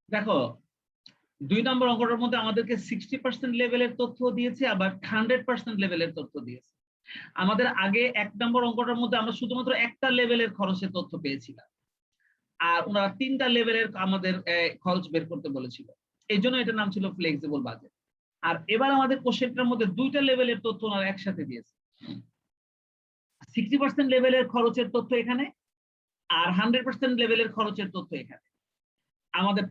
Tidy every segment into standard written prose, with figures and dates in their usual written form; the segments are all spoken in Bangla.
দেখো 2 নম্বর অঙ্কটার মধ্যে আমাদেরকে 60% লেভেলের তথ্য দিয়েছে, আবার 100% লেভেলের তথ্য দিয়েছে। আমাদের আগে 1 নম্বর অঙ্কটার মধ্যে আমরা শুধুমাত্র একটা লেভেলের খরচের তথ্য পেয়েছিলাম, আর ওনারা 3টা লেভেলের আমাদের খরচ বের করতে বলেছিল। এই জন্য এটার নাম ছিল ফ্লেক্সিবল বাজেট। আর এবার আমাদের কোশ্চেনটার মধ্যে 2টা লেভেলের তথ্য ওনারা একসাথে দিয়েছে। 60% লেভেলের খরচের তথ্য এখানে, আর 100% লেভেলের খরচের তথ্য এখানে। আমাদের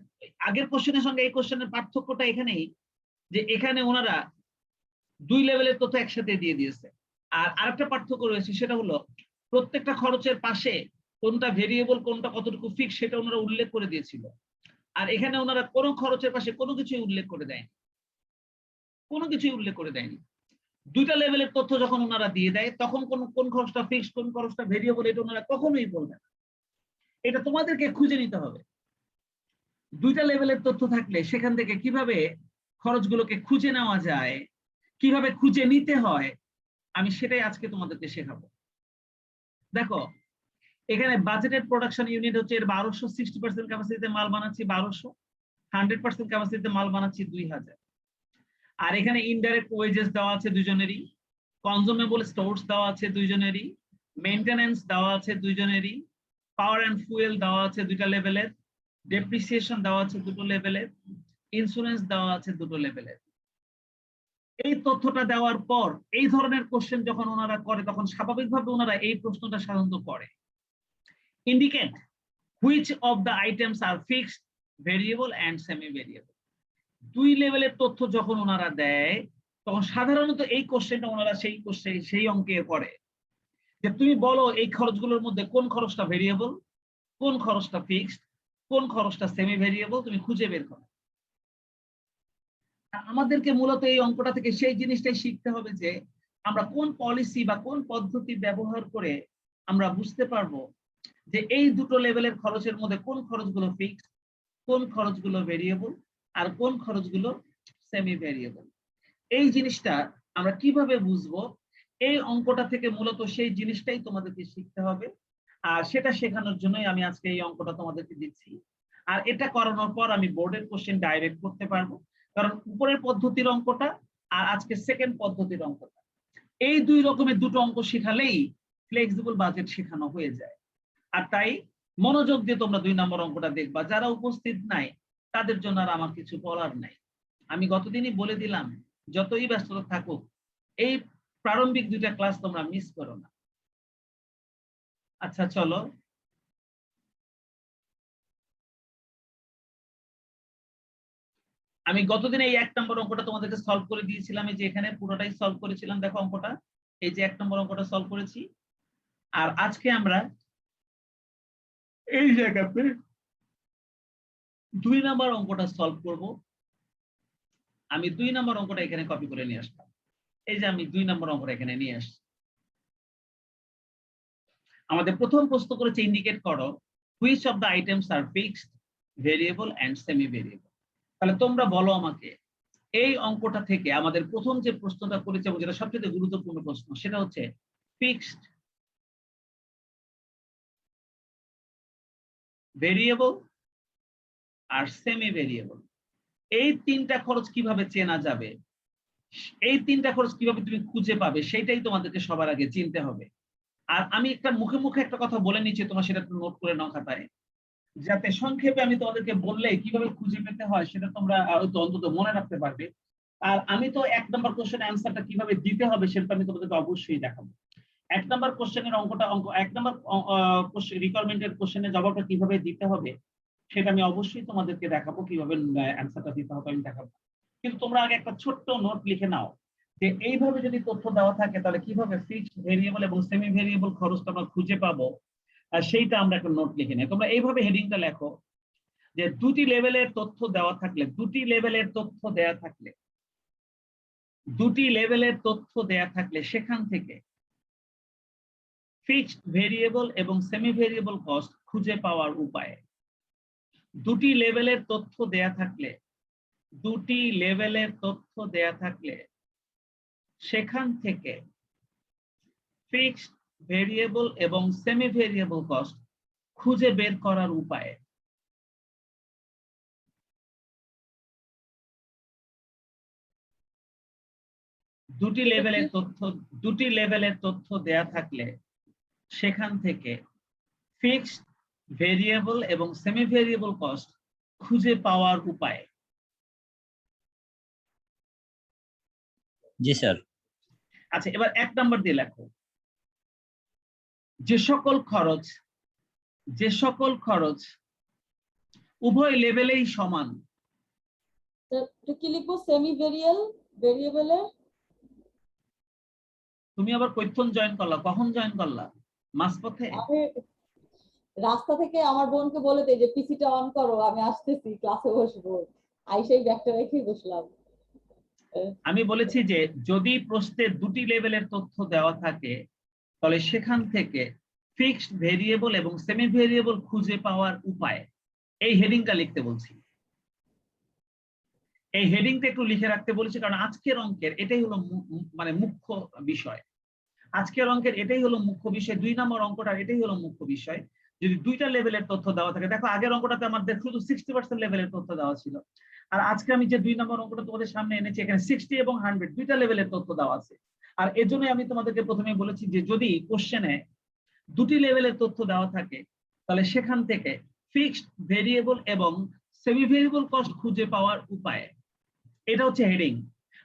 আগের কোশ্চেনের সঙ্গে এই কোশ্চেনের পার্থক্যটা এখানেই, যে এখানে ওনারা 2 লেভেলের তথ্য একসাথে দিয়ে দিয়েছে। আর আরেকটা পার্থক্য রয়েছে, সেটা হলো প্রত্যেকটা খরচের পাশে কোনটা ভেরিয়েবল কোনটা কতটুকু ফিক্স সেটা ওনারা উল্লেখ করে দিয়েছিল। আর এখানে ওনারা কোনো খরচের পাশে কোনো কিছুই উল্লেখ করে দেয়নি, কোনো কিছুই উল্লেখ করে দেয়নি। 2টা লেভেলের তথ্য যখন ওনারা দিয়ে দেয় তখন কোন খরচটা ফিক্স কোন খরচটা ভেরিয়েবল এটা ওনারা কখনোই বলবে না। এটা তোমাদেরকে খুঁজে নিতে হবে। 2টা লেভেলের তথ্য থাকলে সেখান থেকে কিভাবে খরচগুলোকে খুঁজে নেওয়া যায়, কিভাবে খুঁজে নিতে হয়, আমি সেটাই আজকে তোমাদেরকে শেখাবো। দেখো এখানে বাজেটেড প্রোডাকশন ইউনিট হচ্ছে এর 1200, 60% ক্যাপাসিটিতে মাল বানাচ্ছি 1200, 100% ক্যাপাসিটিতে মাল বানাচ্ছি 2000। আর এখানে ইনডাইরেক্ট ওয়েজেস দেওয়া আছে দুজনেরই, কনজিউমেবল স্টোরস দেওয়া আছে দুইজনেরই, মেইনটেনেন্স দেওয়া আছে দুইজনেরই, পাওয়ার এন্ড ফুয়েল দেওয়া আছে 2টা লেভেলের, ডেপ্রিসিয়েশন দেওয়া আছে 2টো লেভেলের, ইন্স্যুরেন্স দেওয়া আছে 2টো লেভেলের। এই তথ্যটা দেওয়ার পর এই ধরনের কোশ্চেন যখন ওনারা করে তখন স্বাভাবিকভাবে ওনারা এই প্রশ্নটা সাধারণত করে, indicate which of the items are fixed, variable and semi variable. 2 লেভেলের তথ্য যখন ওনারা দেয় তখন সাধারণত এই কোশ্চেনটা ওনারা সেই অঙ্কে করে, যে তুমি বলো এই খরচগুলোর মধ্যে কোন খরচটা ভেরিয়েবল, কোন খরচটা ফিক্সড, কোন খরচটা সেমি ভেরিয়েবল, তুমি খুঁজে বের করো। আমাদেরকে মূলত এই অঙ্কটা থেকে সেই জিনিসটাই শিখতে হবে যে আমরা কোন পলিসি বা কোন পদ্ধতি ব্যবহার করে আমরা বুঝতে পারবো যে এই 2টো লেভেলের খরচের মধ্যে কোন খরচগুলো ফিক্সড, কোন খরচগুলো ভেরিয়েবল, আর কোন খরচগুলো সেমি ভেরিয়েবল। এই জিনিসটা আমরা কিভাবে বুঝবো, এই অঙ্কটা থেকে মূলত সেই জিনিসটাই তোমাদেরকে শিখতে হবে। আর সেটা শেখানোর জন্যই আমি আজকে এই অঙ্কটা তোমাদেরকে দিচ্ছি। আর এটা করানোর পর আমি বোর্ডের কোশ্চেন ডাইরেক্ট করতে পারবো, কারণ উপরের পদ্ধতির অঙ্কটা আর আজকে সেকেন্ড পদ্ধতির অঙ্কটা, এই 2 রকমের 2টো অঙ্ক শেখালেই ফ্লেক্সিবল বাজেট শেখানো হয়ে যায়। আর তাই মনোযোগ দিয়ে তোমরা 2 নম্বর অঙ্কটা দেখবা। যারা উপস্থিত নাই তাদের জন্য আর আমার কিছু বলার নাই। আমি গতদিনই বলে দিলাম, যতই ব্যস্ততা থাকুক এই প্রারম্ভিক 2টা ক্লাস তোমরা মিস করো না। আচ্ছা চলো, আমি গতদিন এই 1 নম্বর অঙ্কটা তোমাদেরকে সলভ করে দিয়েছিলাম, এই যে এখানে পুরোটাই সলভ করেছিলাম। দেখো অঙ্কটা, এই যে 1 নম্বর অঙ্কটা সলভ করেছি। আর আজকে আমরা এই জায়গাতে 2 নম্বর অঙ্কটা সলভ করব। আমি 2 নম্বর অঙ্কটা এখানে কপি করে নিয়ে আসলাম। এই যে আমি 2 নম্বর অঙ্কটা এখানে নিয়ে আসছি। আমাদের প্রথম প্রশ্ন করেছে ইন্ডিকেট করো which of the items are fixed, variable and semi variable. তাহলে তোমরা বলো আমাকে এই অঙ্কটা থেকে আমাদের প্রথম যে প্রশ্নটা করেছে এবং যেটা সবচেয়ে গুরুত্বপূর্ণ প্রশ্ন, সেটা হচ্ছে ফিক্সড, ভেরিয়েবল আর সেমি ভেরিয়েবল। এই 3টা খরচ কিভাবে চেনা যাবে, এই 3টা খরচ কিভাবে তুমি খুঁজে পাবে, সেটাই তোমাদেরকে সবার আগে চিনতে হবে। আর আমি একটা মুখে মুখে একটা কথা বলে নিচ্ছি, তোমরা সেটা নোট করে নাও খাতায়, যাতে সংক্ষেপে আমি তোমাদেরকে বললে কিভাবে খুঁজে পেতে হয় সেটা তোমরা অন্তত মনে রাখতে পারবে। আর আমি তো 1 নম্বর কোশ্চেনের অ্যান্সারটা কিভাবে দিতে হবে সেটা আমি তোমাদেরকে অবশ্যই দেখাবো। 1 নম্বর কোশ্চেনের অঙ্কটা 1 নম্বর রিকোয়ারমেন্টের কোশ্চেনের জবাবটা কিভাবে দিতে হবে সেটা আমি অবশ্যই তোমাদেরকে দেখাবো, কিভাবে অ্যান্সারটা দিতে হবে আমি দেখাবো। কিন্তু তোমরা আগে একটা ছোট্ট নোট লিখে নাও যে এইভাবে যদি তথ্য দেওয়া থাকে তাহলে কিভাবে ফিক্সড, ভেরিয়েবল এবং সেমি ভেরিয়েবল খরচটা আমরা খুঁজে পাবো, সেইটা আমরা একটা নোট লিখে নেই। তোমরা এইভাবে হেডিংটা লেখো যে 2টি লেভেলের তথ্য দেওয়া থাকলে, 2টি লেভেলের তথ্য দেওয়া থাকলে, 2টি লেভেলের তথ্য দেওয়া থাকলে সেখান থেকে ফিক্সড, ভেরিয়েবল এবং সেমি ভেরিয়েবল কস্ট খুঁজে পাওয়ার উপায়। 2টি লেভেলের তথ্য দেয়া থাকলে, 2টি লেভেলের তথ্য দেয়া থাকলে সেখান থেকে ফিক্সড, ভেরিয়েবল এবং সেমি ভেরিয়েবল কস্ট খুঁজে বের করার উপায়। দুটি লেভেলের তথ্য দেয়া থাকলে সেখান থেকে ফিক্সড, ভেরিয়েবল এবং সেমি ভেরিয়েবল কস্ট খুঁজে পাওয়ার উপায়। জি স্যার। আচ্ছা, এবার 1 নাম্বার দিয়ে লেখো, যে সকল খরচ উভয় লেভেলেই সমান। কি লিখবো? সেমি ভেরিয়েবলের। তুমি আবার কখন জয়েন করলা? মাঝপথে? আমি রাস্তা থেকে আমার বোনকে বলে দেই যে পিসিটা অন করো, আমি আসতেছি, ক্লাসে বসবো। আইসাই ব্যাগটা রেখে বসলাম। আমি বলেছি যে যদি প্রশ্নে দুটি লেভেলের তথ্য দেওয়া থাকে তাহলে সেখান থেকে ফিক্সড, ভেরিয়েবল এবং সেমি ভেরিয়েবল খুঁজে পাওয়ার উপায়, এই হেডিংটা লিখতে বলছি। এই হেডিংটা একটু লিখে রাখতে বলেছি কারণ আজকের অঙ্কের এটাই হলো মানে মুখ্য বিষয়। আজকের অঙ্কের এটাই হলো মুখ্য বিষয়। 2 নম্বর অঙ্কটা এটাই হলো মুখ্য বিষয়। যদি দুইটা লেভেলের তথ্য দেওয়া থাকে, দেখো আগের অঙ্কটাতে আমাদের শুধু 60% লেভেলের তথ্য দেওয়া ছিল, আর আজকে আমি যে 2 নম্বর অঙ্কটা তোমাদের সামনে এনেছি এখানে 60 এবং 100 দুইটা লেভেলের তথ্য দেওয়া আছে। আর এর জন্য আমি তোমাদেরকে প্রথমে বলেছি যে যদি কোশ্চেনে দুটি লেভেলের তথ্য দেওয়া থাকে তাহলে সেখান থেকে ফিক্সড, ভেরিয়েবল এবং সেমি ভেরিয়েবল কস্ট খুঁজে পাওয়ার উপায়। এটা হচ্ছে হেডিং।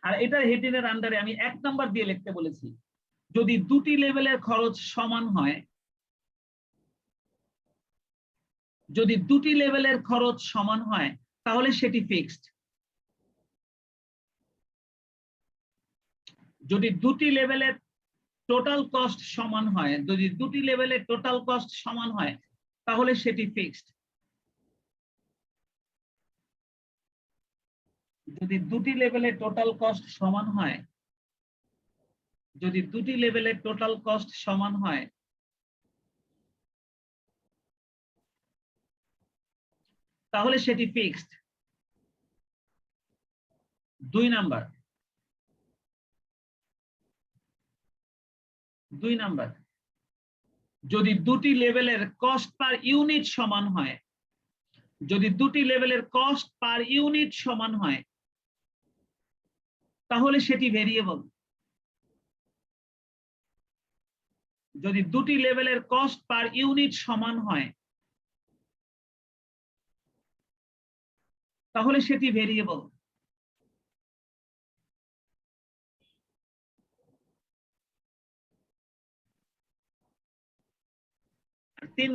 আর এটার হেডিং এর আন্ডারে আমি 1 নাম্বার দিয়ে লিখতে বলেছি, যদি দুটি লেভেলের খরচ সমান হয়, যদি দুটি লেভেলের খরচ সমান হয় তাহলে সেটি ফিক্সড। যদি দুটি লেভেলের টোটাল কস্ট সমান হয়, যদি দুটি লেভেলের টোটাল কস্ট সমান হয় তাহলে সেটি ফিক্সড। যদি দুটি লেভেলের টোটাল কস্ট সমান হয়, যদি দুটি লেভেলের টোটাল কস্ট সমান হয় তাহলে সেটি ফিক্সড। 2 নাম্বার, যদি দুটি লেভেলের কস্ট পার ইউনিট সমান হয়, যদি দুটি লেভেলের কস্ট পার ইউনিট সমান হয় তাহলে সেটি ভেরিয়েবল। যদি দুটি লেভেলের কস্ট পার ইউনিট সমান হয় তাহলে সেটি ভেরিয়েবল। আর 3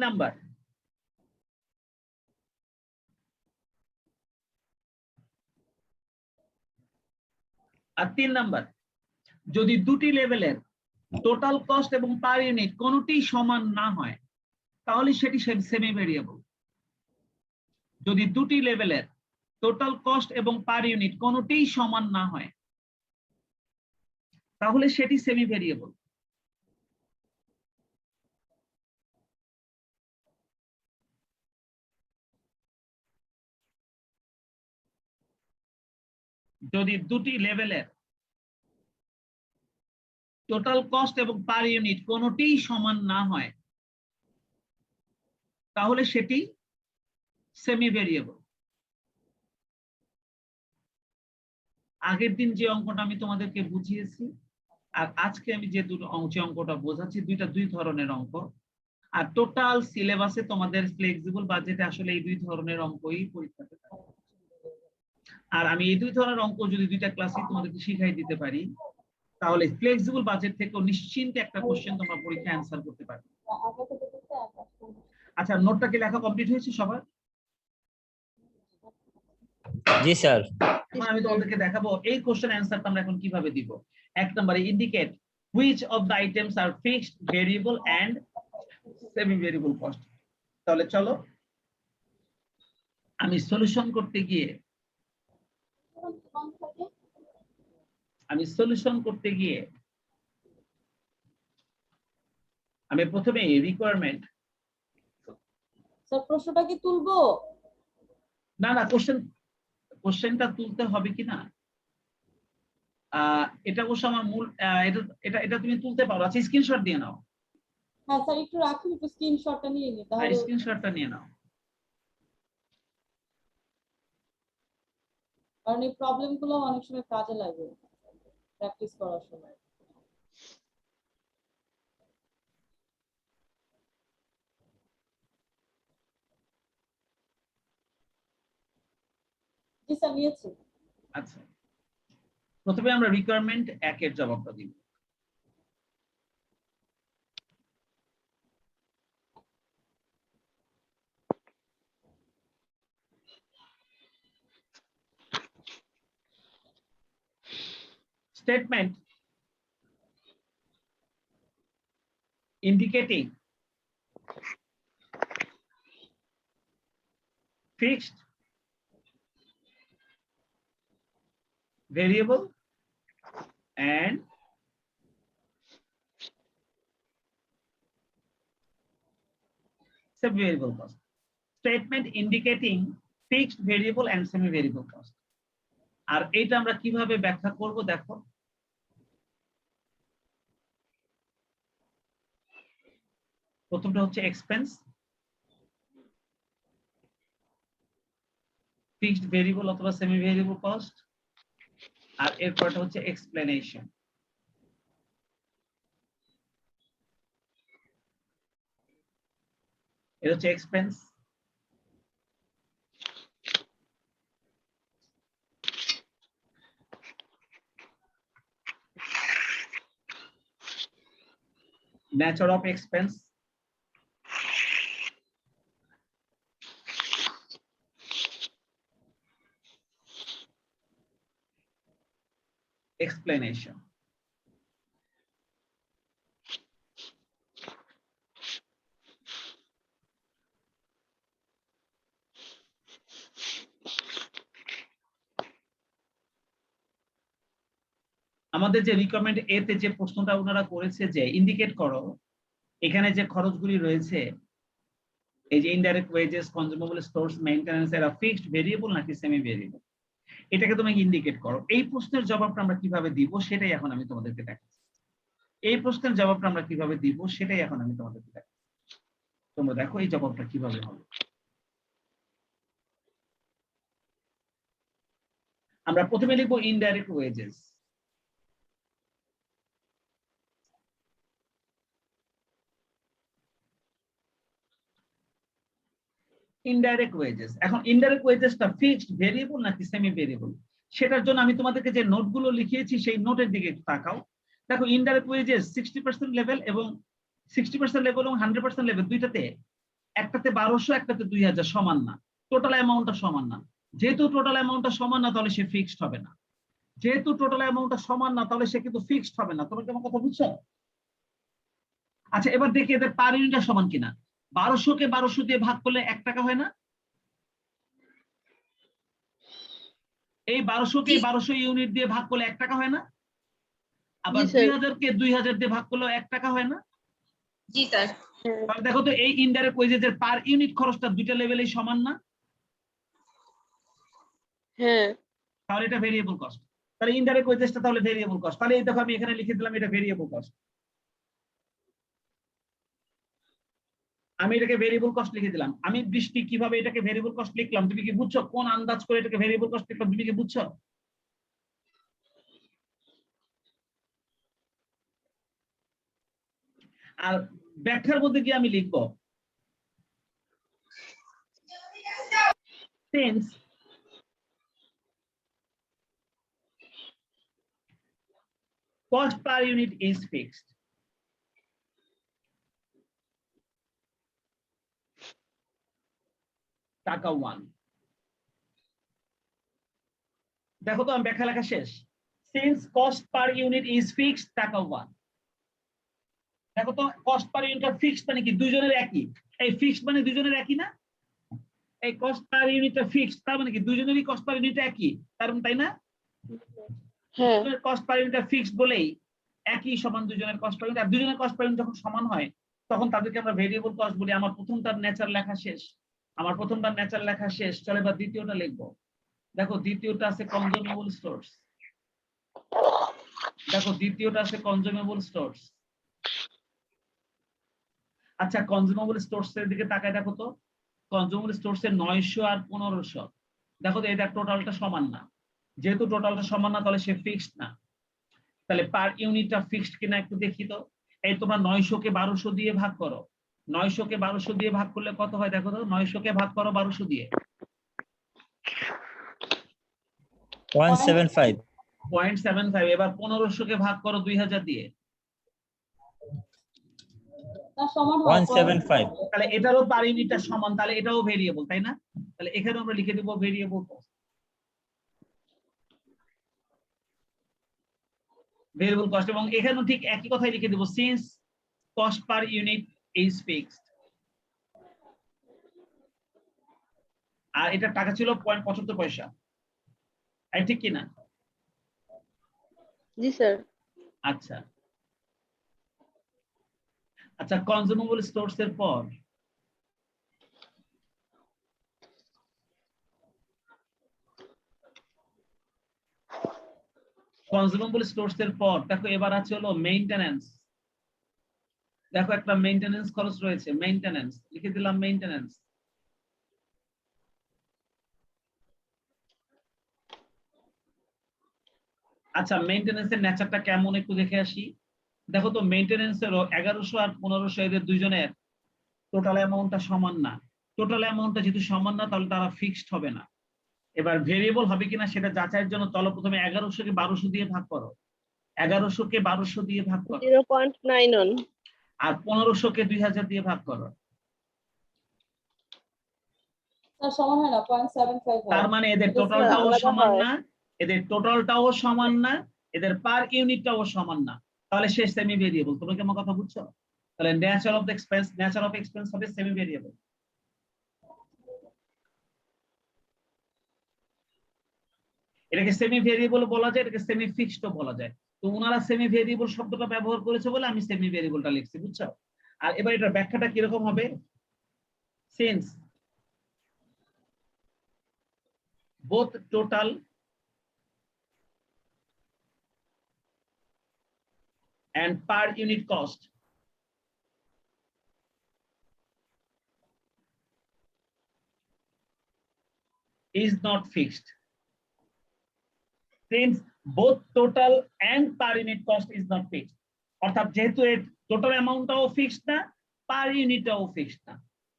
নাম্বার, যদি দুটি লেভেলের টোটাল কস্ট এবং পার ইউনিট কোনটি সমান না হয় তাহলে সেটি সেমি ভেরিয়েবল। যদি দুটি লেভেলের টোটাল কস্ট এবং পার ইউনিট কোনটি সমান না হয় তাহলে সেটি সেমি ভেরিয়েবল। যদি দুটি লেভেলের টোটাল কস্ট এবং পার ইউনিট কোনটি সমান না হয় তাহলে সেটি সেমি ভেরিয়েবল। আগের দিন যে অঙ্কটা আমি তোমাদেরকে বুঝিয়েছি আর আজকে আমি যে অঙ্কটা বোঝাচ্ছি, দুই ধরনের অঙ্ক। আর টোটাল সিলেবাসে তোমাদের ফ্লেক্সিবল বাজেটে আসলে এই 2 ধরনের অঙ্কই পরীক্ষাতে থাকে। আর আমি এই 2 ধরনের অঙ্ক যদি 2টা ক্লাসে তোমাদেরকে শিখাই দিতে পারি তাহলে ফ্লেক্সিবল বাজেট থেকে নিশ্চিন্তে একটা কোশ্চেন তোমরা পরীক্ষায় অ্যান্সার করতে পারবে। আচ্ছা, নোটটা কি লেখা কমপ্লিট হয়েছে সবার? জি স্যার। এখন আমি তোমাদেরকে দেখাবো এই কোশ্চেন অ্যান্সারটা আমরা এখন কিভাবে দিব। 1 নম্বরে indicate which of the items are fixed, variable and semi variable cost. তাহলে চলো আমি সলিউশন করতে গিয়ে আমি প্রথমে রিকোয়ারমেন্ট। স্যার প্রশ্নটা কি তুলবো? না, কোশ্চেনটা তুলতে হবে কিনা এটা অবশ্য আমার মূল, এটা তুমি তুলতে পারো। আচ্ছা, স্ক্রিনশট দিয়ে নাও। হ্যাঁ স্যার, একটু রাখুন, একটু স্ক্রিনশটটা নিয়ে নিই তাহলে। স্ক্রিনশটটা নিয়ে নাও, কারণ এই প্রবলেমগুলো অনেক সময় কাজে লাগে। প্র্যাকটিস করার সময়। জি স্যার, নিয়েছি। আচ্ছা, প্রথমে আমরা রিকোয়ারমেন্ট 1 এর জবাবটা দিব। Statement indicating fixed variable and semi-variable cost. Statement indicating fixed variable and semi-variable cost. আর এইটা আমরা কিভাবে ব্যাখ্যা করব দেখো। প্রথমটা হচ্ছে এক্সপেন্স, ফিক্সড ভেরিয়েবল অথবা সেমি ভেরিয়েবল কস্ট, আর এরপরটা হচ্ছে এক্সপ্লেনেশন। এটা হচ্ছে expense, nature of expense, explanation. আমাদের যে রিকমেন্ড এ তে যে প্রশ্নটা ওনারা করেছে যে ইন্ডিকেট করো এখানে যে খরচগুলি রয়েছে, এই যে indirect wages, consumable stores, maintenance, এরা ফিক্সড ভেরিয়েবল নাকি সেমি ভেরিয়েবল, এটাকে তুমি ইন্ডিকেট করো। এই প্রশ্নের জবাবটা আমরা কিভাবে দিব সেটাই এখন আমি তোমাদেরকে দেখাচ্ছি। এই প্রশ্নের জবাবটা আমরা কিভাবে দিব সেটাই এখন আমি তোমাদেরকে দেখাচ্ছি। তোমরা দেখো এই জবাবটা কিভাবে হবে। আমরা প্রথমে লিখবো ইনডাইরেক্ট ওয়েজেস। ইনডাইরেক্ট ওয়েজেস, এখন ইনডাইরেক্ট ওয়েজেসটা ফিক্সড ভেরিয়েবল নাকি সেমি ভেরিয়েবল, সেটার জন্য আমি তোমাদেরকে যে নোটগুলো লিখিয়েছি সেই নোটের দিকে একটু তাকাও। দেখো ইনডাইরেক্ট ওয়েজেস 60% লেভেল এবং 60% লেভেল এবং 100% লেভেল দুইটাতে, একটাতে 1200 একটাতে 2000 সমান না, টোটাল অ্যামাউন্টটা সমান না। যেহেতু টোটাল অ্যামাউন্টটা সমান না তাহলে সে ফিক্সড হবে না, যেহেতু টোটাল অ্যামাউন্টটা সমান না তাহলে সে কিন্তু ফিক্সড হবে না। তোমরা কি আমার কথা বুঝছো? আচ্ছা, এবার দেখি এদের পার ইউনিটটা সমান কিনা। 1200 কে 1200 দিয়ে ভাগ করলে 1 টাকা হয় না? এই 1200 কে 1200 ইউনিট দিয়ে ভাগ করলে 1 টাকা হয় না? আবার 2000 কে 2000 দিয়ে ভাগ করলে 1 টাকা হয় না? জি স্যার। তাহলে দেখো তো এই ইনডাইরেক্ট ওয়েজেসের পার ইউনিট খরচটা দুইটা লেভেলেই সমান না? হ্যাঁ। তাহলে এটা ভেরিয়েবল কস্ট। তাহলে ইনডাইরেক্ট ওয়েজেসটা তাহলে ভেরিয়েবল কস্ট। তাহলে এই দেখো আমি এখানে লিখে দিলাম এটা ভেরিয়েবল কস্ট। আমি এটাকে ভেরিয়েবল কস্ট লিখে দিলাম। আমি বৃষ্টি কিভাবে এটাকে ভেরিয়েবল কস্ট লিখলাম তুমি কি বুঝছো? কোন আন্দাজ করে এটাকে ভেরিয়েবল কস্ট লিখলাম তুমি কি বুঝছো? আর ব্যাখ্যার মধ্যে কি আমি লিখবো since cost per unit is fixed, টাকা 1। দেখো তো আমি ব্যাখ্যা লেখা শেষ। since cost per unit is fixed, টাকা 1। দেখো তো কস্ট পার ইউনিটটা ফিক্সড মানে কি দুইজনের একই, এই ফিক্সড মানে দুইজনের একই না? এই কস্ট পার ইউনিটটা ফিক্সড তার মানে কি দুইজনেরই কস্ট পার ইউনিট একই, তার মানে তাই না? হ্যাঁ। কস্ট পার ইউনিটটা ফিক্সড বলেই একই সমান দুইজনের কস্ট পার ইউনিট। আর দুইজনের কস্ট পার ইউনিট যখন সমান হয় তখন তাদেরকে আমরা ভেরিয়েবল কস্ট বলি। আমার প্রথমটার নেচার লেখা শেষ, আমার প্রথমটার নেচার লেখা শেষ। চলে এবার দ্বিতীয়টা লিখবো। দেখো দ্বিতীয়টা আছে কনজিউমেবল স্টোরস। দেখো দ্বিতীয়টা আছে কনজিউমেবল স্টোরস। আচ্ছা, কনজিউমেবল স্টোরস এর দিকে তাকায় দেখো তো। কনজিউমেবল স্টোরস এর 900 আর 1500। দেখো তো এটা টোটালটা সমান না, যেহেতু টোটালটা সমান না তাহলে সে ফিক্সড না। তাহলে পার ইউনিটটা ফিক্সড কিনা একটু দেখি তো। এই তোমরা 900 কে 1200 দিয়ে ভাগ করো। 900 কে 1200 দিয়ে ভাগ করলে কত হয় দেখো তো। 900 কে ভাগ করো 1200 দিয়ে। 0.75 0.75। এবার 1500 কে ভাগ করো 2000 দিয়ে। না সমান হয় 0.75 তাহলে এটারও পার ইউনিটটা সমান, তাহলে এটাও ভেরিয়েবল, তাই না? তাহলে এখানে আমরা লিখে দেব ভেরিয়েবল কস্ট। ভেরিয়েবল কস্ট, এবং এখানেও ঠিক একই কথাই লিখে দেব, since cost per unit is fixed. আর এটা টাকা ছিল 0.75 পয়সা, এই ঠিক কি না? জি স্যার। আচ্ছা আচ্ছা, কনজিউমেবল স্টোরস এর পর কনজিউমেবল স্টোরস এর পর দেখো এবার আছে হলো মেইনটেনেন্স। দেখো একটা মেইনটেনেন্স খরচ রয়েছে, মেইনটেনেন্স লিখে দিলাম মেইনটেনেন্স। আচ্ছা, মেইনটেনেন্সের নেচারটা কেমন একটু দেখে আসি। দেখো তো মেইনটেনেন্সেরও 1100 আর 1500 এদের দুইজনের টোটাল অ্যামাউন্টটা সমান না। টোটাল অ্যামাউন্টটা যেহেতু সমান না, তাহলে তারা ফিক্সড হবে না। এবার ভেরিয়েবল হবে কিনা সেটা যাচাইয়ের জন্য চলো প্রথমে 1100 কে 1200 দিয়ে ভাগ করো। 1100 কে 1200 দিয়ে ভাগ করো, 0.91। আর 1500 কে 2000 দিয়ে ভাগ করো। স্যার সমান হয় না 0.75 হয়। তার মানে এদের এটা টোটালটাও আলাদা সমান হয়। না, এদের টোটালটাও সমান না, এদের পার ইউনিটটাও সমান না। তাহলে সে সেমি ভেরিয়েবল। তোমরা কি আমার কথা বুঝছো? তাহলে nature of expense, nature of expense হবে সেমি ভেরিয়েবল। এটাকে সেমি ভেরিয়েবল বলা যায়, এটাকে সেমি ফিক্সড বলা যায়। তো ওনারা সেমি ভেরিয়েবল শব্দটা ব্যবহার করেছে বলে আমি সেমি ভেরিয়েবলটা লিখছি, বুঝছো? আর এবার এটার ব্যাখ্যাটা কিরকম হবে, since both total and per unit cost is not fixed. Since both total and per unit cost is not fixed. অর্থাৎ যেহেতু এর টোটাল অ্যামাউন্টটাও ফিক্সড না, পার ইউনিটটাও ফিক্সড না,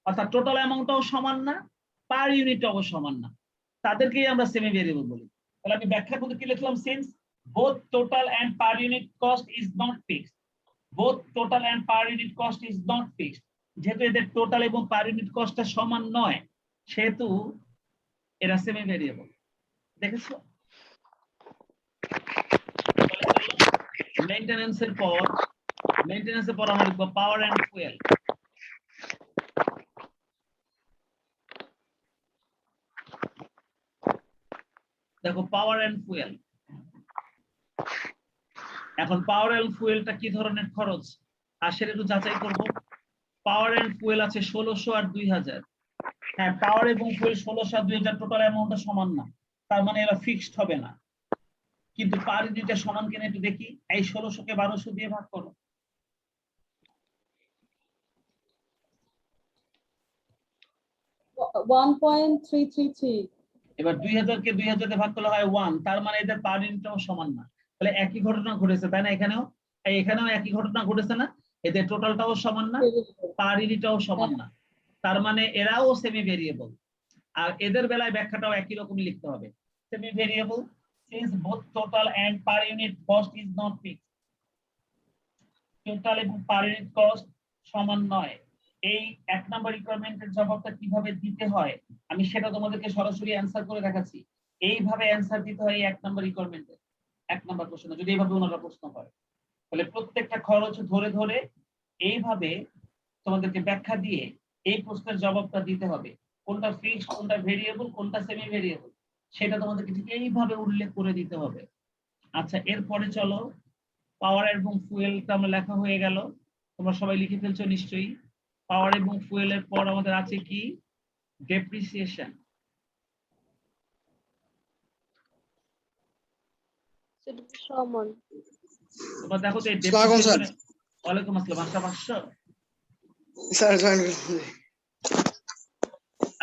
অর্থাৎ টোটাল অ্যামাউন্টটাও সমান না, পার ইউনিটটাও সমান না, তাদেরকেই আমরা সেমি ভেরিয়েবল বলি। তাহলে আমি ব্যাখ্যা করতে কি লিখলাম, since both total and per unit cost is not fixed. Both total and per unit cost is not fixed. যেহেতু এদের টোটাল এবং পার ইউনিট কস্টটা সমান নয়, সেহেতু এরা সেমি ভেরিয়েবল। দেখেছো? মেইনটেনেন্সের পর আমরা লিখবো পাওয়ার এন্ড ফুয়েল। দেখো পাওয়ার এন্ড ফুয়েল, এখন পাওয়ার এন্ড ফুয়েলটা কি ধরনের খরচ আর সেটা একটু যাচাই করব। পাওয়ার এন্ড ফুয়েল আছে 1600 আর 2000। হ্যাঁ, পাওয়ার এবং ফুয়েল 1600 আর 2000 টোটাল অ্যামাউন্টটা সমান না, তার মানে এরা ফিক্সড হবে না। কিন্তু পার ইউনিটটা সমান কিনা একটু দেখি। এই 1600 কে 1200 দিয়ে ভাগ করো। 1.333। এবার 2000 কে 2000 দিয়ে ভাগ করলে হয় 1, তার মানে এদের পার ইউনিটটাও সমান না। তাহলে একই ঘটনা ঘটেছে, তাই না? এখানেও একই ঘটনা ঘটেছে না, এদের টোটালটাও সমান না, পার ইউনিটটাও সমান না, তার মানে এরাও সেমি ভেরিয়েবল। আর এদের বেলায় ব্যাখ্যাটাও একই রকম লিখতে হবে, semi variable since both total and per unit cost is not fixed. Total এবং পার ইউনিট কস্ট সমান নয়। এই 1 নাম্বার রিকোয়ারমেন্টের জবাবটা কিভাবে দিতে হয় আমি সেটা তোমাদেরকে সরাসরি অ্যানসার করে দেখাচ্ছি। এইভাবে অ্যানসার দিতে হয় এই 1 নাম্বার রিকোয়ারমেন্টের 1 নাম্বার প্রশ্ন যদি এইভাবে ওনারা প্রশ্ন করে, তাহলে প্রত্যেকটা খরচ ধরে ধরে এইভাবে তোমাদেরকে ব্যাখ্যা দিয়ে এই প্রশ্নের জবাবটা দিতে হবে। কোনটা ফিক্সড, কোনটা ভেরিয়েবল, কোনটা সেমি ভেরিয়েবল, সেটা তোমাদেরকে ঠিক এইভাবে উল্লেখ করে দিতে হবে। আচ্ছা, এরপরে চলো পাওয়ার এবং ফুয়েলটা আমরা লেখা হয়ে গেল, তোমরা সবাই লিখে ফেলছো নিশ্চয়ই। পাওয়ার এবং ফুয়েলের পর আমাদের আছে কি, ডেপ্রিসিয়েশন। সমান। তোমরা দেখো তো এই ডেপ্রিসিয়েশন। ওয়ালাইকুম আসসালাম। Sir join.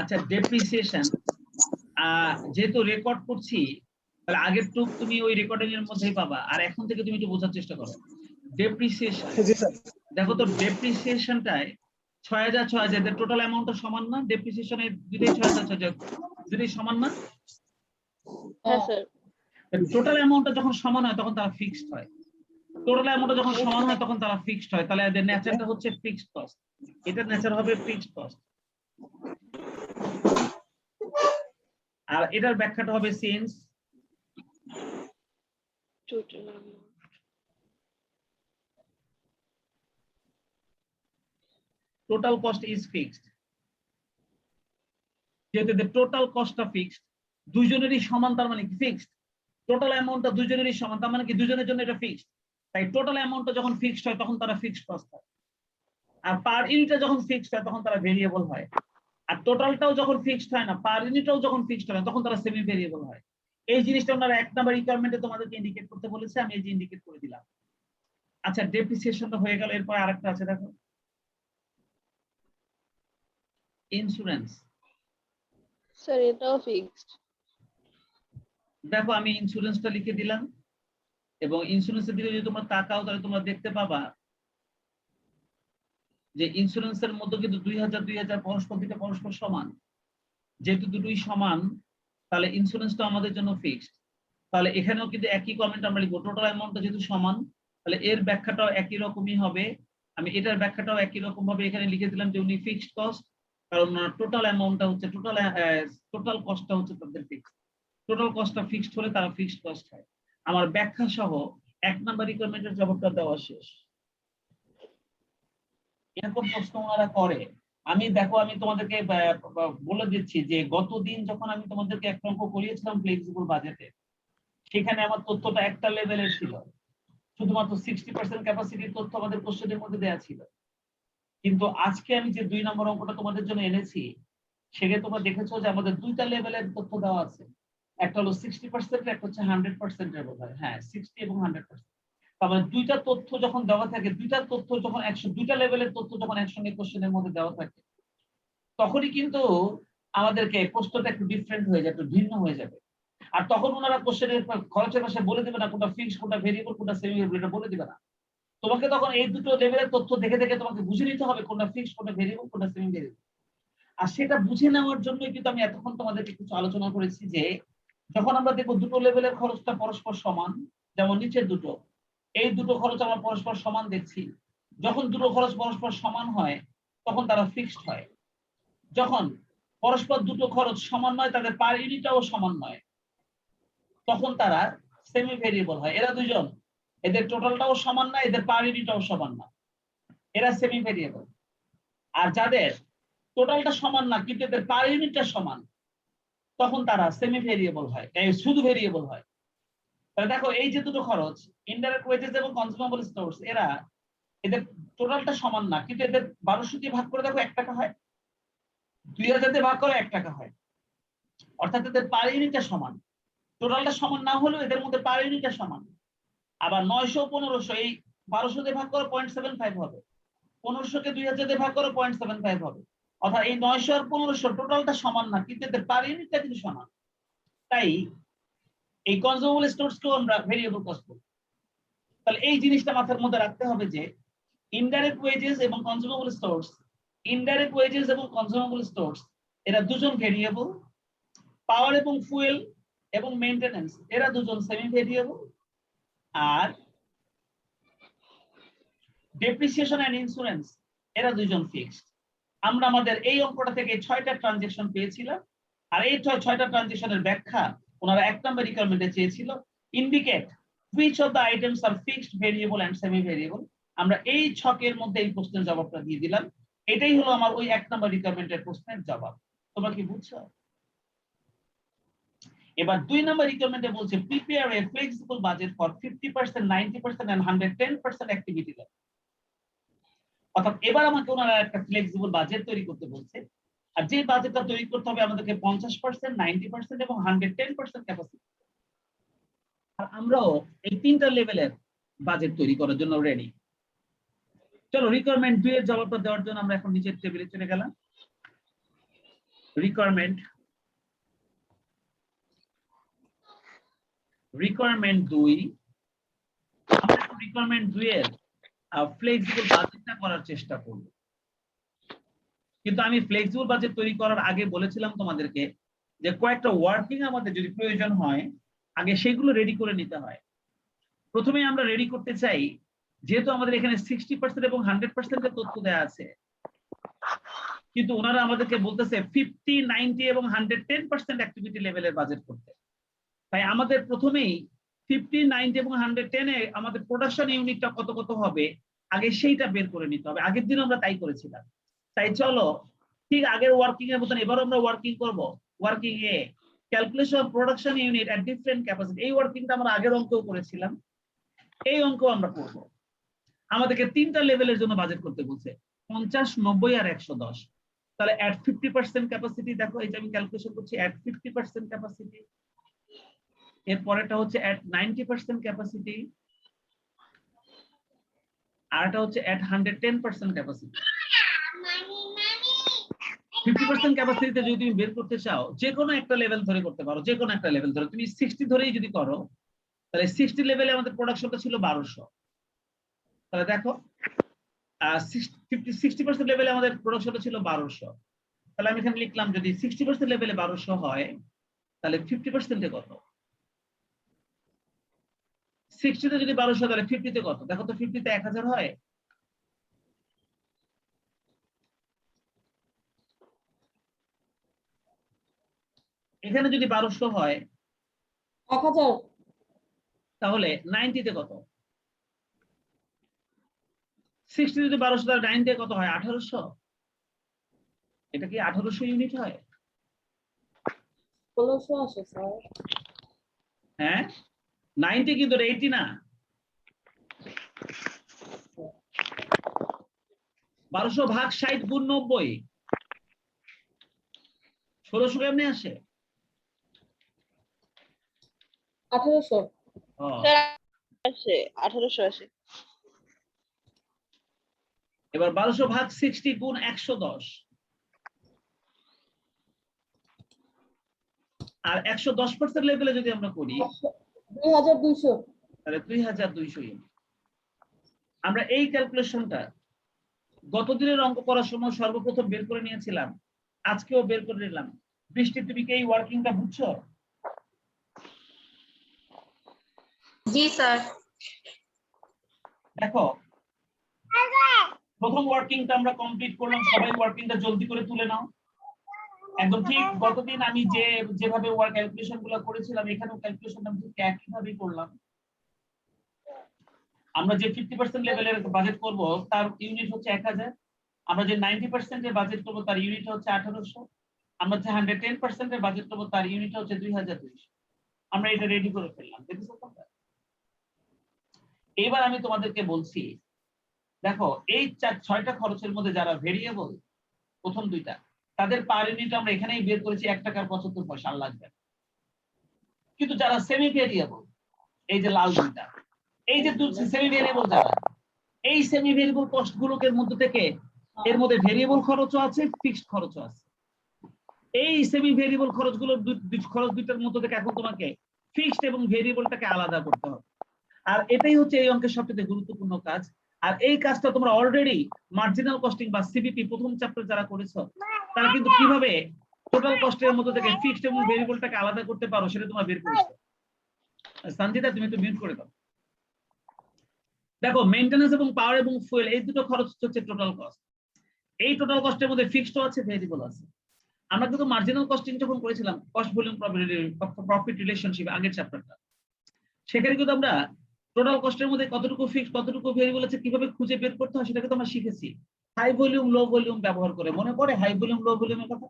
আচ্ছা, ডেপ্রিসিয়েশন যেহেতু রেকর্ড করছি, তাহলে আগের টুক তুমি ওই রেকর্ডিং এর মধ্যেই পাবা, আর এখন থেকে তুমি একটু বোঝার চেষ্টা করো। ডেপ্রিসিয়েশন, জি স্যার। দেখো তো ডেপ্রিসিয়েশনটায় 6000 6000 টোটাল অ্যামাউন্টটা সমান না? ডেপ্রিসিয়েশনের দুটোই 6000 6000 দুটোই সমান না? হ্যাঁ স্যার। টোটাল অ্যামাউন্টটা যখন সমান হয় তখন তারা ফিক্সড হয়, টোটাল অ্যামাউন্টটা যখন সমান হয় তখন তারা ফিক্সড হয়। তাহলে এদের নেচারটা হচ্ছে ফিক্সড কস্ট, এটার নেচার হবে ফিক্সড কস্ট, আর এটার ব্যাখ্যাটা হবে since Total amount. total cost is fixed। যেহেতু the total cost ফিক্সড, দুইজনেরই সমান, তার মানে কি ফিক্সড। টোটাল অ্যামাউন্টটা দুইজনেরই সমান, তার মানে কি দুইজনের জন্য এটা ফিক্সড। তাই টোটাল অ্যামাউন্টটা যখন ফিক্সড হয় তখন তারা ফিক্সড কস্ট হয়, আর পার ইউনিটটা যখন ফিক্সড হয় তখন তারা ভেরিয়েবল হয়। আর টোটালটাও যখন ফিক্সড হয় না, পার ইউনিটটাও যখন ফিক্সড হয় না, তখন তারা সেমি ভেরিয়েবল হয়। এই জিনিসটা ওনারা 1 নাম্বার রিকোয়ারমেন্টে তোমাদেরকে ইন্ডিকেট করতে বলেছে, আমি এই যে ইন্ডিকেট করে দিলাম। আচ্ছা, ডেপ্রিসিয়েশনটা হয়ে গেল, এরপর আরেকটা আছে দেখো, ইন্স্যুরেন্স। স্যার এটাও ফিক্সড। দেখো আমি ইন্স্যুরেন্সটা লিখে দিলাম, এবং ইন্স্যুরেন্সের দিকে যদি তোমরা তাকাও তাহলে তোমরা দেখতে পাবা যে ইন্স্যুরেন্সের মধ্যে কিন্তু 2000 2000 পরস্পর দিকে পরস্পর সমান। যেহেতু দুটোই সমান, তাহলে ইন্স্যুরেন্সটা আমাদের জন্য ফিক্সড। তাহলে এখানেও কিন্তু একই কমেন্ট আমরা লিখবো, টোটাল অ্যামাউন্টটা যেহেতু সমান, তাহলে এর ব্যাখ্যাটাও একই রকমই হবে। আমি এটার ব্যাখ্যাটাও একই রকম ভাবে এখানে লিখে দিলাম যে উনি ফিক্সড কস্ট, কারণ টোটাল অ্যামাউন্টটা হচ্ছে টোটাল কস্টটা হচ্ছে তাদের ফিক্সড। টোটাল কস্টটা ফিক্সড হলে তারা ফিক্সড কস্ট হয়। আমার ব্যাখ্যা সহ 1 নাম্বার রিকোয়ারমেন্টের জবাবটা দেওয়া শেষ। এরকম প্রশ্ন ওনারা করে। আমি দেখো আমি তোমাদেরকে বলে দিচ্ছি যে গতদিন যখন আমি তোমাদেরকে একটা অঙ্ক করিয়েছিলাম ফ্লেক্সিবল বাজেটে, সেখানে আমার তথ্যটা একটা লেভেলের ছিল, শুধুমাত্র 60% ক্যাপাসিটির তথ্য আমাদের কোশ্চেনের মধ্যে দেওয়া ছিল। কিন্তু আজকে আমি যে 2 নম্বর অঙ্কটা তোমাদের জন্য এনেছি, সেখানে তোমরা দেখেছো যে আমাদের দুইটা লেভেলের তথ্য দেওয়া আছে। একটা হলো 60%, একটা হচ্ছে 100% এর বোধহয়, হ্যাঁ 60 এবং 100%। তাহলে দুইটা তথ্য যখন দেওয়া থাকে, দুইটা তথ্য যখন দুইটা লেভেলের তথ্য যখন একসঙ্গে কোশ্চেনের মধ্যে দেওয়া থাকে, তখনই কিন্তু আমাদেরকে প্রশ্নটা একটু ডিফারেন্ট হয়ে যাবে, একটু ভিন্ন হয়ে যাবে। আর তখন ওনারা কোশ্চেনের খরচের পাশে বলে দেবে না কোনটা ফিক্সড, কোনটা ভেরিয়েবল, কোনটা সেমি ভেরিয়েবল, এটা বলে দিবে না। তোমাকে তখন এই দুটো লেভেলের তথ্য দেখে দেখে তোমাকে বুঝে নিতে হবে কোনটা ফিক্সড, কোনটা ভেরিয়েবল, কোনটা সেমি ভেরিয়েবল। আর সেটা বুঝে নেওয়ার জন্যই কিন্তু আমি এতক্ষণ তোমাদেরকে কিছু আলোচনা করেছি যে যখন আমরা দেখবো দুটো লেভেলের খরচটা পরস্পর সমান, যেমন নিচের দুটো, এই দুটো খরচ আমরা পরস্পর সমান দেখছি, যখন দুটো খরচ পরস্পর সমান হয় তখন তারা ফিক্সড হয়। যখন পরস্পর দুটো খরচ সমান নয়, তাদের পার ইউনিটটাও সমান নয়, তখন তারা সেমি ভেরিয়েবল হয়। এরা দুজন, এদের টোটালটাও সমান না, এদের পার ইউনিটটাও সমান না, এরা সেমি ভেরিয়েবল। আর যাদের টোটালটা সমান না কিন্তু এদের পার ইউনিটটা সমান, তখন তারা সেমি ভেরিয়েবল হয়, শুধু ভেরিয়েবল হয়। তাহলে দেখো এই যে দুটো খরচ, ইনডাইরেক্ট ওয়েজেস এবং কনজিউমেবল স্টোরস, এরা এদের টোটালটা সমান না কিন্তু এদের 1200 দিয়ে ভাগ করে দেখো 1 টাকা হয়, 2000 দিয়ে ভাগ করে 1 টাকা হয়, অর্থাৎ এদের পার ইউনিটটা সমান। টোটালটা সমান না হলেও এদের মধ্যে পার ইউনিটটা সমান। আবার 900 1500, এই 1200 দিয়ে ভাগ করে 0.75 হবে, 1500 কে 2000 দিয়ে ভাগ করে 0.75 হবে, অর্থাৎ এই 900 আর 1500 টোটালটা সমান না কিন্তু এদের পার ইউনিটটা কিন্তু সমান। তাই এই কনজিউমেবল স্টোরসকেও আমরা ভেরিয়েবল কস্ট বলি। তাহলে এই জিনিসটা মাথার মধ্যে রাখতে হবে যে ইনডাইরেক্ট ওয়েজেস এবং কনজিউমেবল স্টোরস, ইনডাইরেক্ট ওয়েজেস এবং কনজিউমেবল স্টোরস এরা দুজন ভেরিয়েবল, পাওয়ার এবং ফুয়েল এবং মেইনটেনেন্স এরা দুজন সেমি ভেরিয়েবল, আর ডেপ্রিসিয়েশন এন্ড ইন্স্যুরেন্স এরা দুজন ফিক্সড। আমরা আমাদের এই অঙ্কটা থেকে 6টা ট্রানজাকশন পেয়েছিলাম, আর এই 6টা ট্রানজাকশনের ব্যাখ্যা ওনারা 1 নম্বর রিকোয়ারমেন্টে চেয়েছিল, indicate which of the items are fixed, variable and semi variable। আমরা এই ছকের মধ্যে এই প্রশ্নের জবাবটা দিয়ে দিলাম। এটাই হলো আমার ওই 1 নম্বর রিকোয়ারমেন্টের প্রশ্নের জবাব। তোমরা কি বুঝছো? এবার 2 নম্বর রিকোয়ারমেন্টে বলছে prepare a flexible budget for 50%, 90% and 110% activity level. অর্থাৎ এবার আমাকে ওনারা একটা ফ্লেক্সিবল বাজেট তৈরি করতে বলছে, আর যে বাজেটটা তৈরি করতে হবে আমাদেরকে 50%, 90% এবং 110% ক্যাপাসিটি। আর আমরাও এই 3টা লেভেলের বাজেট তৈরি করার জন্য রেডি। চলো রিকোয়ারমেন্ট 2 এর জবাবটা দেওয়ার জন্য আমরা এখন নিচের টেবিলে চলে গেলাম। রিকোয়ারমেন্ট রিকোয়ারমেন্ট 2 আমরা রিকোয়ারমেন্ট 2 এর ফ্লেক্সিবল বাজেটটা করার চেষ্টা করব। কিন্তু আমি ফ্লেক্সিবল বাজেট তৈরি করার আগে বলেছিলাম তোমাদেরকে যে কয়েকটা ওয়ার্কিং আমাদের যদি প্রয়োজন হয় আগে সেগুলো রেডি করে নিতে হয়। প্রথমে আমরা রেডি করতে চাই, যেহেতু আমাদের এখানে 60% এবং 100% এর তথ্য দেওয়া আছে, কিন্তু ওনারা আমাদেরকে বলতেছে 50, 90 এবং 110% অ্যাক্টিভিটি লেভেলের বাজেট করতে। তাই আমাদের প্রথমেই 50, 90 এবং 110 এ আমাদের প্রোডাকশন ইউনিটটা কত কত হবে আগে সেইটা বের করে নিতে হবে। আগের দিন আমরা তাই করেছিলাম। তাই চলো ঠিক আগের ওয়ার্কিং এর মতন এবার আমরা ওয়ার্কিং করব। Working A calculation of production unit at different capacity, এই ওয়ার্কিংটা আমরা আগের অঙ্কেও করেছিলাম, এই অঙ্ক আমরা করব। আমাদেরকে 3টা লেভেলের জন্য বাজেট করতে বলছে, 50, 90 আর 110। তাহলে এট 50% ক্যাপাসিটি, দেখো এই যে আমি ক্যালকুলেশন করছি এট 50% ক্যাপাসিটি, এর পরেরটা হচ্ছে এট 90% ক্যাপাসিটি, আর এটা হচ্ছে এট 110% ক্যাপাসিটি। 50% ক্যাপাসিটিতে যদি তুমি বের করতে চাও যে কোনো একটা লেভেল ধরে করতে পারো, যে কোনো একটা লেভেল ধরে। তুমি 60 ধরেই যদি করো তাহলে 60 লেভেলে আমাদের প্রোডাকশনটা ছিল 1200। তাহলে দেখো 60% লেভেলে আমাদের প্রোডাকশনটা ছিল 1200। তাহলে আমি এখানে লিখলাম যদি 60% লেভেলে 1200 হয় তাহলে 50% এ কত? 60 তে যদি 1200 তাহলে 50 তে কত? দেখো তো 50 তে 1000 হয়। এখানে যদি 1200 হয় 1000, তাহলে 90 তে কত? 60 যদি 1200 তাহলে 90 তে কত হয়? 1800। এটা কি 1800 ইউনিট হয়? 1600 আসে স্যার। হ্যাঁ 90 কিন্তু 80 না। 1200 ভাগ 60 গুণ 90, 1600 কেমনে আসে? 1800। ও, স্যার আসে 1800 আসে। এবার 1200 ভাগ 60 গুণ 110, আর 110% লেভেলে যদি আমরা করি 2200। তাহলে 2200 ইউনিট। আমরা এই ক্যালকুলেশনটা গত দিনের অঙ্ক করার সময় সর্বপ্রথম বের করে নিয়েছিলাম, আজকেও বের করে নিলাম। বৃষ্টি, তুমি কি এই ওয়ার্কিংটা বুঝছো? জি স্যার। দেখো প্রথম ওয়ার্কিংটা আমরা কমপ্লিট করলাম, সবাই ওয়ার্কিংটা জলদি করে তুলে নাও। একদম ঠিক গতদিন আমি যেভাবে ওয়ার্ক ক্যালকুলেশন গুলো করেছিলাম এখানেও ক্যালকুলেশন আমি ঠিক একইভাবেই করলাম। আমরা যে 50% লেভেলের বাজেট করব তার ইউনিট হচ্ছে 1000, আমরা যে 90% এর বাজেট করব তার ইউনিট হচ্ছে 1800, আমরা যে 110% এর বাজেট করব তার ইউনিট হচ্ছে 2200। আমরা এটা রেডি করে ফেললাম, দেখেছো তোমরা? এবার আমি তোমাদেরকে বলছি, দেখো এই 6টা খরচের মধ্যে যারা ভেরিয়েবল প্রথম দুইটা তাদের পার ইউনিট আমরা এখানেই বের করেছি 1 টাকা 75 পয়সা, আর লাগবে। কিন্তু যারা সেমি ভেরিয়েবল, এই যে লাল দুইটা, এই যে সেমি ভেরিয়েবল যারা, এই সেমি ভেরিয়েবল কস্ট গুলোকে মধ্যে থেকে এর মধ্যে ভেরিয়েবল খরচও আছে, ফিক্সড খরচও আছে। এই সেমি ভেরিয়েবল খরচগুলো খরচ দুইটার মধ্যে থেকে এখন তোমাকে ফিক্সড এবং ভেরিয়েবলটাকে আলাদা করতে হবে। আর এটাই হচ্ছে এই অঙ্কের সবচেয়ে গুরুত্বপূর্ণ কাজ। আর এই কাজটা তোমরা অলরেডি মার্জিনাল কস্টিং বা সিবিপি প্রথম চ্যাপ্টার যারা করেছো তারা কিন্তু কিভাবে টোটাল কস্টের মধ্যে থেকে ফিক্সড এবং ভেরিয়েবলটাকে আলাদা করতে পারো সেটা তোমরা বের করেছো। সঞ্জিতা তুমি একটু মিউট করে দাও। দেখো মেইনটেনেন্স এবং পাওয়ার এবং ফুয়েল এই দুটো খরচ হচ্ছে টোটাল কস্ট। এই টোটাল কস্টের মধ্যে ফিক্সড আছে, ভেরিয়েবল আছে। আমরা কিন্তু মার্জিনাল কস্টিং যখন করেছিলাম কস্ট ভলিউম প্রফিট রিলেশনশিপ আগের চ্যাপ্টারটা, সেখানে কিন্তু আমরা টোটাল কস্টের মধ্যে কতটুকু ফিক্সড কতটুকু ভেরিয়েবল আছে কিভাবে খুঁজে বের করতে হয় সেটাকে তো আমরা শিখেছি হাই ভলিউম লো ভলিউম ব্যবহার করে। মনে পড়ে হাই ভলিউম লো ভলিউমের কথা?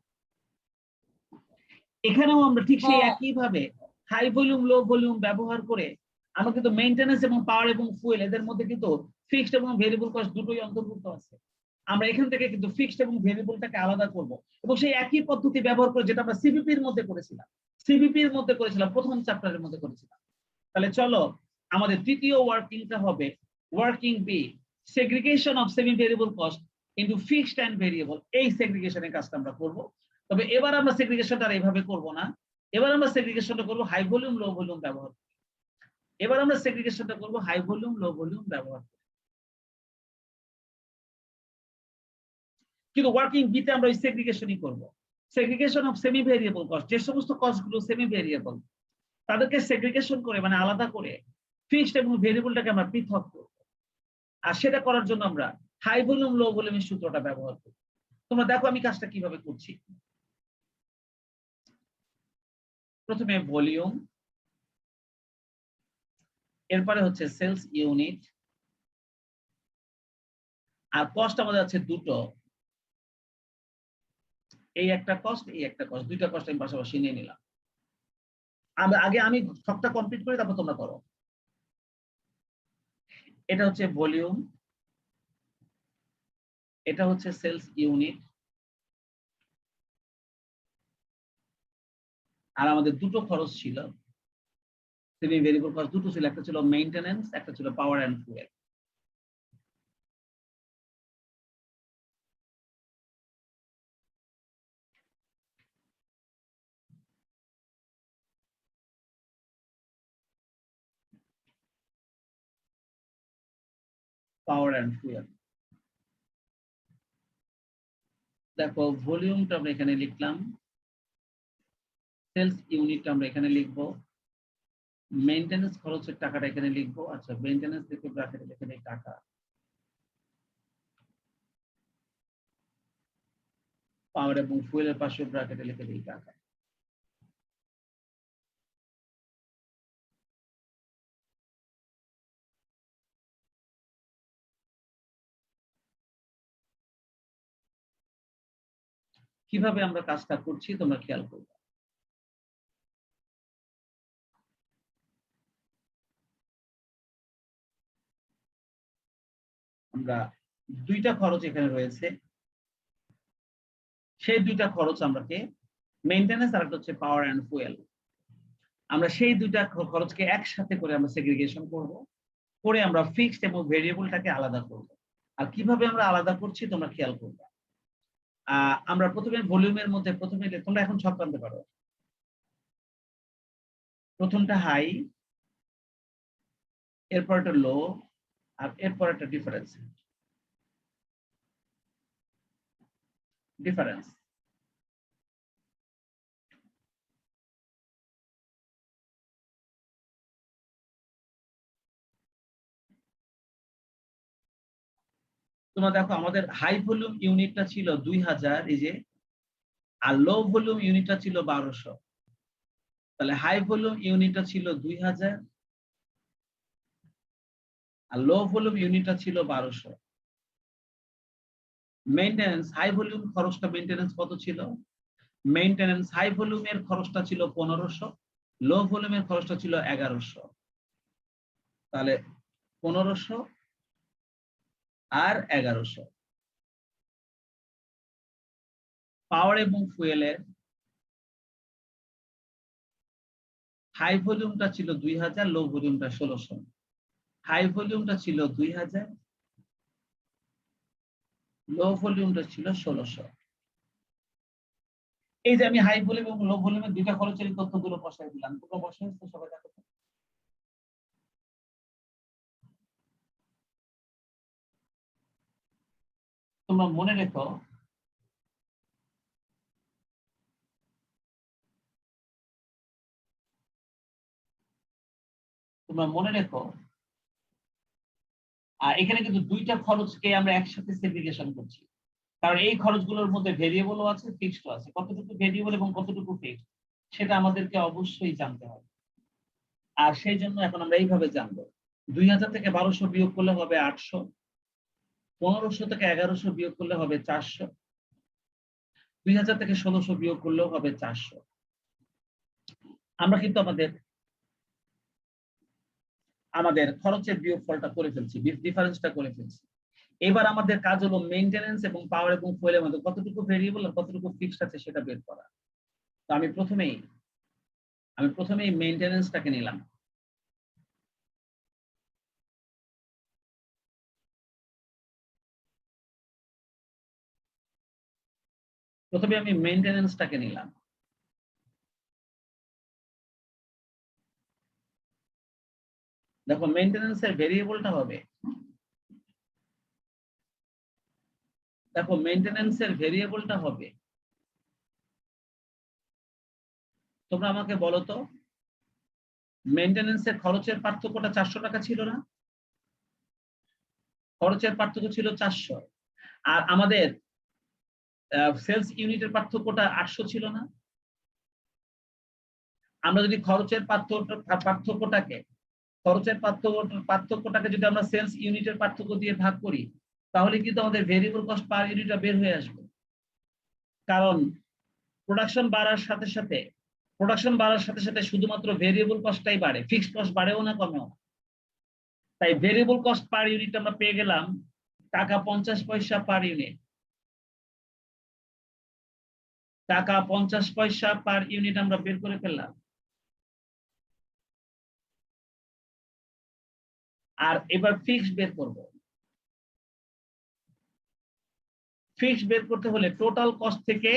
এখানেও আমরা ঠিক সেই একই ভাবে হাই ভলিউম লো ভলিউম ব্যবহার করে আমরা কিন্তু মেইনটেনেন্স এবং পাওয়ার এবং ফুয়েল এদের মধ্যে কিন্তু ফিক্সড এবং ভেরিয়েবল কস্ট দুটোই অন্তর্ভুক্ত আছে। আমরা এখান থেকে কিন্তু ফিক্সড এবং ভেরিয়েবলটাকে আলাদা করব এবং সেই একই পদ্ধতি ব্যবহার করে যেটা আমরা সিবিপির মধ্যে করেছিলাম প্রথম চ্যাপ্টারের মধ্যে করেছিলাম। তাহলে চলো আমাদের তৃতীয় ওয়ার্কিংটা হবে working B, segregation of semi variable cost into fixed and variable. এই সেগ্রিগেশনের কাজটা আমরা করব। তবে এবার আমরা সেগ্রিগেশনটা এইভাবে করব না, এবার আমরা সেগ্রিগেশনটা করব হাই ভলিউম লো ভলিউম ব্যবহার। এবার আমরা সেগ্রিগেশনটা করব হাই ভলিউম লো ভলিউম ব্যবহার করে। কিন্তু ওয়ার্কিং বিতে আমরা ওই সেগ্রিগেশনই করব। Segregation of semi variable cost, যে সমস্ত কস্ট গুলো সেমি ভেরিয়েবল তাদেরকে সেগ্রিগেশন করে মানে আলাদা করে ফিক্সড এবং ভেরিয়েবলটাকে আমরা পৃথক করব। আর সেটা করার জন্য আমরা হাই ভলিউম লো ভলিউমের সূত্রটা ব্যবহার করব। তোমরা দেখো আমি কাজটা কিভাবে করছি। প্রথমে ভলিউম, এরপরে হচ্ছে সেলস ইউনিট, আর কস্ট আমাদের আছে দুটো, এই একটা কস্ট এই একটা কস্ট, দুইটা কস্ট আমি পাশাপাশি নিয়ে নিলাম। আগে আমি সবটা কমপ্লিট করি তারপর তোমরা করো। এটা হচ্ছে ভলিউম, এটা হচ্ছে সেলস ইউনিট, আর আমাদের দুটো খরচ ছিল সেমি ভেরিয়েবল কস্ট, দুটো ছিল, একটা ছিল মেইনটেনেন্স, একটা ছিল power and fuel. Power and fuel. দেখো ভলিউমটা আমরা এখানে লিখলাম, সেলস ইউনিটটা আমরা এখানে লিখবো, মেইনটেনেন্স খরচের টাকাটা এখানে লিখবো। আচ্ছা, মেইনটেনেন্স থেকে ব্র্যাকেটে লিখে দেই টাকা, পাওয়ার এবং ফুয়েলের পাশে ব্র্যাকেটে লিখে দেই টাকা। কিভাবে আমরা কাজটা করছি তোমরা খেয়াল করবে। আমরা দুইটা খরচ এখানে রয়েছে, সেই দুইটা খরচ আমরাকে মেইনটেনেন্স আর একটা হচ্ছে পাওয়ার এন্ড ফুয়েল, আমরা সেই দুইটা খরচকে একসাথে করে আমরা সেগ্রিগেশন করব, করে আমরা ফিক্সড এবং ভেরিয়েবলটাকে আলাদা করব। আর কিভাবে আমরা আলাদা করছি তোমরা খেয়াল করবে। আমরা প্রথমে ভলিউমের মধ্যে প্রথমে তোমরা এখন ছক টানতে পারো। প্রথমটা হাই, এরপর একটা লো, আর এরপর একটা ডিফারেন্স। তোমরা দেখো আমাদের হাই ভলিউম ইউনিটটা ছিল 2000, এই যে, আর লো ভলিউম ইউনিটটা ছিল 1200। তাহলে হাই ভলিউম ইউনিটটা ছিল 2000 আর লো ভলিউম ইউনিটটা ছিল 1200। মেইনটেনেন্স হাই ভলিউম খরচটা মেইনটেনেন্স কত ছিল? মেইনটেনেন্স হাই ভলিউমের খরচটা ছিল 1500, লো ভলিউমের খরচটা ছিল 1100। তাহলে 1500 আর 1100। পাওয়ার এবং ফুয়েলের হাই ভলিউমটা ছিল 2000, লো ভলিউমটা 1600। হাই ভলিউমটা ছিল 2000, লো ভলিউমটা ছিল 1600। এই যে আমি হাই ভলিউম এবং লো ভলিউমের দুইটা খরচের তথ্যগুলো বসাই দিলাম, তোমরা বসাই তো সবাই দেখো। তোমরা মনে রেখো, এখানে কিন্তু দুইটা খরচকে আমরা একসাথে সেগ্রিগেশন করছি, কারণ এই খরচগুলোর মধ্যে ভেরিয়েবলও আছে ফিক্সডও আছে। কতটুকু ভেরিয়েবল এবং কতটুকু ফিক্সড সেটা আমাদেরকে অবশ্যই জানতে হবে। আর সেই জন্য এখন আমরা এইভাবে জানবো, 2000 থেকে 1200 বিয়োগ করলে হবে 800, 1500 থেকে 1100 বিয়োগ করলে হবে 400, 2000 থেকে 1600 বিয়োগ করলেও হবে 400। আমরা কিন্তু আমাদের খরচের বিয়োগফলটা করে ফেলছি, ডিফারেন্সটা করে ফেলছি। এবার আমাদের কাজ হলো মেইনটেনেন্স এবং পাওয়ার এবং ফুয়েলের মধ্যে কতটুকু ভেরিয়েবল আর কতটুকু ফিক্সড আছে সেটা বের করা। তো আমি প্রথমেই মেইনটেনেন্সটাকে নিলাম। প্রথমে আমি মেইনটেনেন্সটাকে নিলাম। দেখো মেইনটেনেন্সের ভেরিয়েবলটা হবে, দেখো মেইনটেনেন্সের ভেরিয়েবলটা হবে, তোমরা আমাকে বলো তো মেইনটেনেন্সের খরচের পার্থক্যটা 400 টাকা ছিল না? খরচের পার্থক্য ছিল 400, আর আমাদের সেলস ইউনিটের পার্থক্যটা 800 ছিল না? আমরা যদি খরচের পার্থক্যটাকে যদি আমরা সেলস ইউনিটের পার্থক্য দিয়ে ভাগ করি, তাহলে কিন্তু আমাদের ভেরিয়েবল কস্ট পার ইউনিটটা বের হয়ে আসবে। কারণ প্রোডাকশন বাড়ার সাথে সাথে শুধুমাত্র ভেরিয়েবল কস্টটাই বাড়ে, ফিক্সড কস্ট বাড়েও না কমেও না। তাই ভেরিয়েবল কস্ট পার ইউনিট আমরা পেয়ে গেলাম টাকা 50 পয়সা পার ইউনিট, টাকা 50 পয়সা পার ইউনিট আমরা বের করে ফেললাম। আর এবার ফিক্সড বের করব। ফিক্সড বের করতে হলে টোটাল কস্ট থেকে